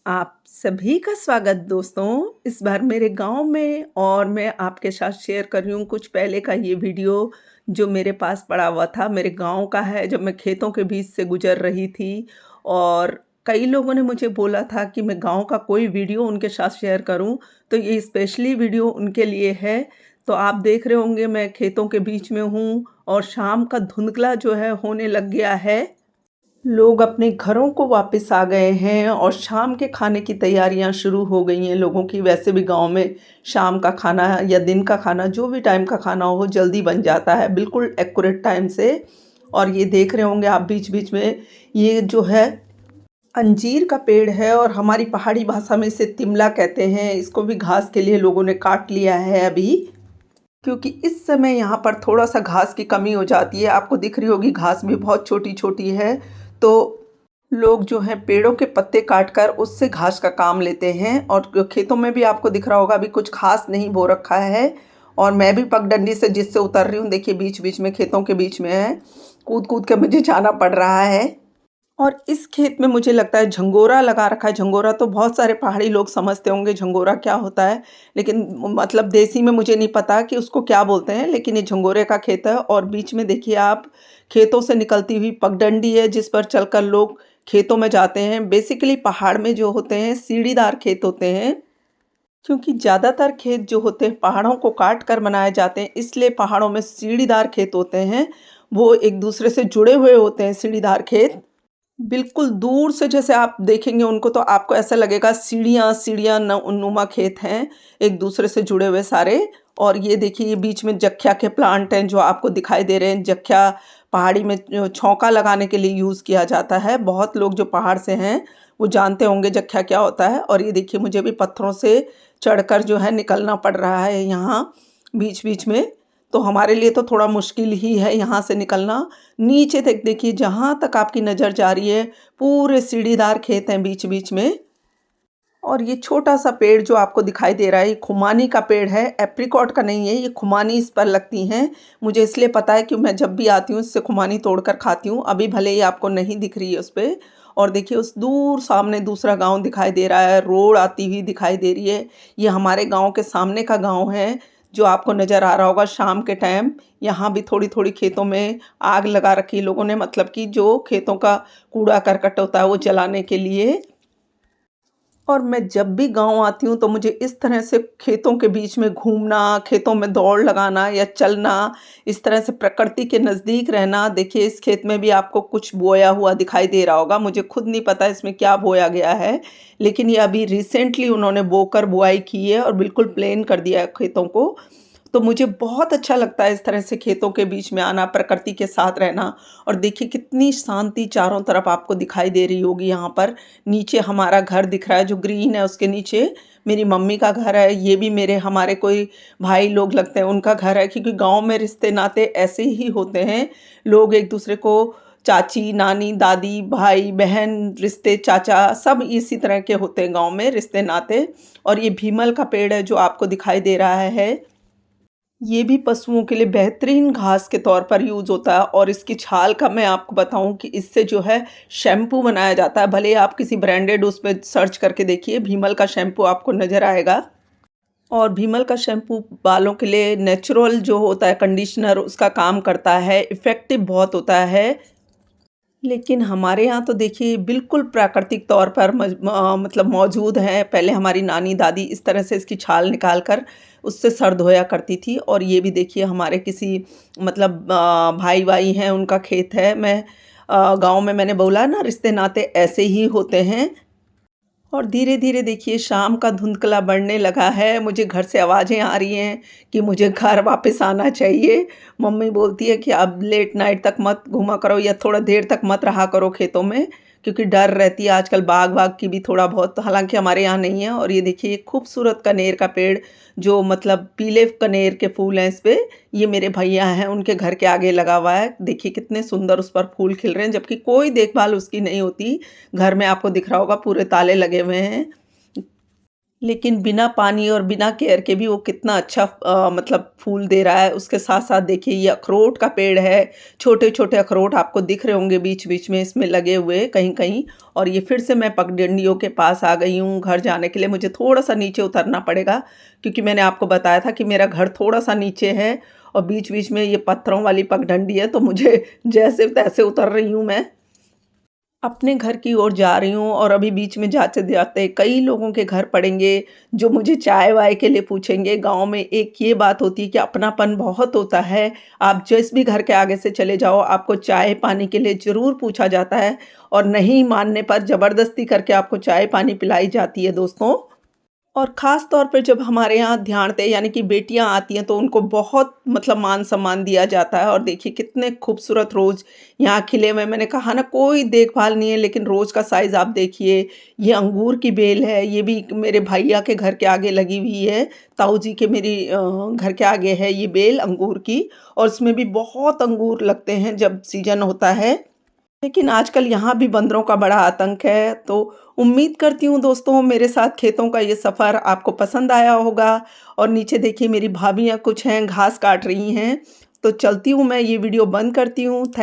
आप सभी का स्वागत दोस्तों। इस बार मेरे गाँव में और मैं आपके साथ शेयर कर रही हूँ कुछ पहले का ये वीडियो जो मेरे पास पड़ा हुआ था। मेरे गाँव का है जब मैं खेतों के बीच से गुज़र रही थी और कई लोगों ने मुझे बोला था कि मैं गाँव का कोई वीडियो उनके साथ शेयर करूँ, तो ये स्पेशली वीडियो उनके लिए है। तो आप देख रहे होंगे मैं खेतों के बीच में हूँ और शाम का धुंधला जो है होने लग गया है। लोग अपने घरों को वापस आ गए हैं और शाम के खाने की तैयारियां शुरू हो गई हैं लोगों की। वैसे भी गांव में शाम का खाना या दिन का खाना जो भी टाइम का खाना हो जल्दी बन जाता है, बिल्कुल एक्यूरेट टाइम से। और ये देख रहे होंगे आप बीच बीच में ये जो है अंजीर का पेड़ है और हमारी पहाड़ी भाषा में इसे तिमला कहते हैं। इसको भी घास के लिए लोगों ने काट लिया है अभी, क्योंकि इस समय यहाँ पर थोड़ा-सा घास की कमी हो जाती है। आपको दिख रही होगी घास भी बहुत छोटी-छोटी है, तो लोग जो हैं पेड़ों के पत्ते काट कर उससे घास का काम लेते हैं। और खेतों में भी आपको दिख रहा होगा अभी कुछ खास नहीं बो रखा है। और मैं भी पगडंडी से जिससे उतर रही हूँ, देखिए बीच-बीच में खेतों के बीच में है। कूद-कूद के मुझे जाना पड़ रहा है। और इस खेत में मुझे लगता है झंगोरा लगा रखा है। झंगोरा तो बहुत सारे पहाड़ी लोग समझते होंगे झंगोरा क्या होता है, लेकिन मतलब देसी में मुझे नहीं पता कि उसको क्या बोलते हैं, लेकिन ये झंगोरे का खेत है। और बीच में देखिए आप खेतों से निकलती हुई पगडंडी है जिस पर चलकर लोग खेतों में जाते हैं। बेसिकली पहाड़ में जो होते हैं सीढ़ीदार खेत होते हैं, क्योंकि ज़्यादातर खेत जो होते हैं पहाड़ों को काट कर बनाए जाते हैं, इसलिए पहाड़ों में सीढ़ीदार खेत होते हैं। वो एक दूसरे से जुड़े हुए होते हैं सीढ़ीदार खेत। बिल्कुल दूर से जैसे आप देखेंगे उनको तो आपको ऐसा लगेगा सीढ़ियाँ न नुमा खेत हैं, एक दूसरे से जुड़े हुए सारे। और ये देखिए ये बीच में जख्या के प्लांट हैं जो आपको दिखाई दे रहे हैं। जख्या पहाड़ी में छौंका लगाने के लिए यूज़ किया जाता है। बहुत लोग जो पहाड़ से हैं वो जानते होंगे जख्या क्या होता है। और ये देखिए मुझे भी पत्थरों से चढ़कर जो है निकलना पड़ रहा है यहाँ बीच-बीच में। तो हमारे लिए तो थोड़ा मुश्किल ही है यहाँ से निकलना। नीचे तक देखिए जहाँ तक आपकी नज़र जा रही है पूरे सीढ़ीदार खेत हैं बीच-बीच में। और ये छोटा-सा पेड़ जो आपको दिखाई दे रहा है ये खुमानी का पेड़ है, एप्रिकॉट का नहीं है। ये खुमानी इस पर लगती हैं। मुझे इसलिए पता है कि मैं जब भी आती हूँ इससे खुमानी तोड़कर खाती हूँ। अभी भले ही आपको नहीं दिख रही है उस पे। और देखिए उस दूर सामने दूसरा गाँव दिखाई दे रहा है, रोड आती हुई दिखाई दे रही है। ये हमारे गाँव के सामने का गाँव है जो आपको नज़र आ रहा होगा शाम के टाइम। यहाँ भी थोड़ी-थोड़ी खेतों में आग लगा रखी है लोगों ने, मतलब कि जो खेतों का कूड़ा-करकट होता है वो जलाने के लिए। और मैं जब भी गाँव आती हूँ तो मुझे इस तरह से खेतों के बीच में घूमना, खेतों में दौड़ लगाना या चलना, इस तरह से प्रकृति के नज़दीक रहना। देखिए इस खेत में भी आपको कुछ बोया हुआ दिखाई दे रहा होगा। मुझे खुद नहीं पता इसमें क्या बोया गया है, लेकिन ये अभी रिसेंटली उन्होंने बोकर बुआई की है और बिल्कुल प्लेन कर दिया है खेतों को। तो मुझे बहुत अच्छा लगता है इस तरह से खेतों के बीच में आना, प्रकृति के साथ रहना। और देखिए कितनी शांति चारों तरफ आपको दिखाई दे रही होगी यहाँ पर। नीचे हमारा घर दिख रहा है जो ग्रीन है, उसके नीचे मेरी मम्मी का घर है। ये भी मेरे हमारे कोई भाई लोग लगते हैं उनका घर है, क्योंकि गाँव में रिश्ते नाते ऐसे ही होते हैं। लोग एक दूसरे को चाची, नानी, दादी, भाई, बहन, रिश्ते, चाचा सब इसी तरह के होते हैं गाँव में रिश्ते नाते। और ये भीमल का पेड़ है जो आपको दिखाई दे रहा है। ये भी पशुओं के लिए बेहतरीन घास के तौर पर यूज़ होता है। और इसकी छाल का मैं आपको बताऊँ कि इससे जो है शैम्पू बनाया जाता है। भले ही आप किसी ब्रांडेड उस पे सर्च करके देखिए, भीमल का शैम्पू आपको नज़र आएगा। और भीमल का शैम्पू बालों के लिए नेचुरल जो होता है कंडीशनर उसका काम करता है, इफ़ेक्टिव बहुत होता है। लेकिन हमारे यहाँ तो देखिए बिल्कुल प्राकृतिक तौर पर मतलब मौजूद है। पहले हमारी नानी-दादी इस तरह से इसकी छाल निकाल कर उससे सर धोया करती थी। और ये भी देखिए हमारे किसी मतलब भाई-वाई हैं उनका खेत है। मैं गाँव में मैंने बोला ना रिश्ते नाते ऐसे ही होते हैं। और धीरे-धीरे देखिए शाम का धुंधला बढ़ने लगा है। मुझे घर से आवाज़ें आ रही हैं कि मुझे घर वापस आना चाहिए। मम्मी बोलती है कि अब लेट नाइट तक मत घूमा करो या थोड़ा देर तक मत रहा करो खेतों में, क्योंकि डर रहती है आजकल बाघ-वाघ की भी थोड़ा बहुत, हालाँकि हमारे यहाँ नहीं है। और ये देखिए खूबसूरत कनेर का पेड़ जो मतलब पीले कनेर के फूल हैं इस पे, ये मेरे भैया हैं उनके घर के आगे लगा हुआ है। देखिए कितने सुंदर उस पर फूल खिल रहे हैं, जबकि कोई देखभाल उसकी नहीं होती। घर में आपको दिख रहा होगा पूरे ताले लगे हुए हैं। लेकिन बिना पानी और बिना केयर के भी वो कितना अच्छा मतलब फूल दे रहा है। उसके साथ-साथ देखिए ये अखरोट का पेड़ है, छोटे-छोटे अखरोट आपको दिख रहे होंगे बीच-बीच में इसमें लगे हुए कहीं-कहीं। और ये फिर से मैं पगडंडियों के पास आ गई हूँ, घर जाने के लिए मुझे थोड़ा-सा नीचे उतरना पड़ेगा, क्योंकि मैंने आपको बताया था कि मेरा घर थोड़ा-सा नीचे है और बीच-बीच में ये पत्थरों वाली पगडंडी है, तो मुझे जैसे-तैसे उतर रही हूँ मैं। अपने घर की ओर जा रही हूँ और अभी बीच में जाते-जाते कई लोगों के घर पड़ेंगे, जो मुझे चाय-वाय के लिए पूछेंगे। गाँव में एक ये बात होती है कि अपनापन बहुत होता है। आप जिस भी घर के आगे से चले जाओ, आपको चाय-पानी के लिए ज़रूर पूछा जाता है और नहीं मानने पर ज़बरदस्ती करके आपको चाय-पानी पिलाई जाती है दोस्तों। और ख़ास तौर पे जब हमारे यहाँ ध्यानते यानी कि बेटियाँ आती हैं, तो उनको बहुत मतलब मान-सम्मान दिया जाता है। और देखिए कितने खूबसूरत रोज़ यहाँ खिले हुए हैं। मैंने कहा ना कोई देखभाल नहीं है, लेकिन रोज़ का साइज़ आप देखिए। ये अंगूर की बेल है, ये भी मेरे भैया के घर के आगे लगी हुई है। ताऊ जी के मेरी घर के आगे है ये बेल अंगूर की, और इसमें भी बहुत अंगूर लगते हैं जब सीज़न होता है। लेकिन आजकल यहाँ भी बंदरों का बड़ा आतंक है, तो उम्मीद करती हूँ दोस्तों मेरे साथ खेतों का ये सफ़र आपको पसंद आया होगा। और नीचे देखिए मेरी भाभियाँ कुछ हैं घास काट रही हैं, तो चलती हूँ मैं, ये वीडियो बंद करती हूँ। थैंक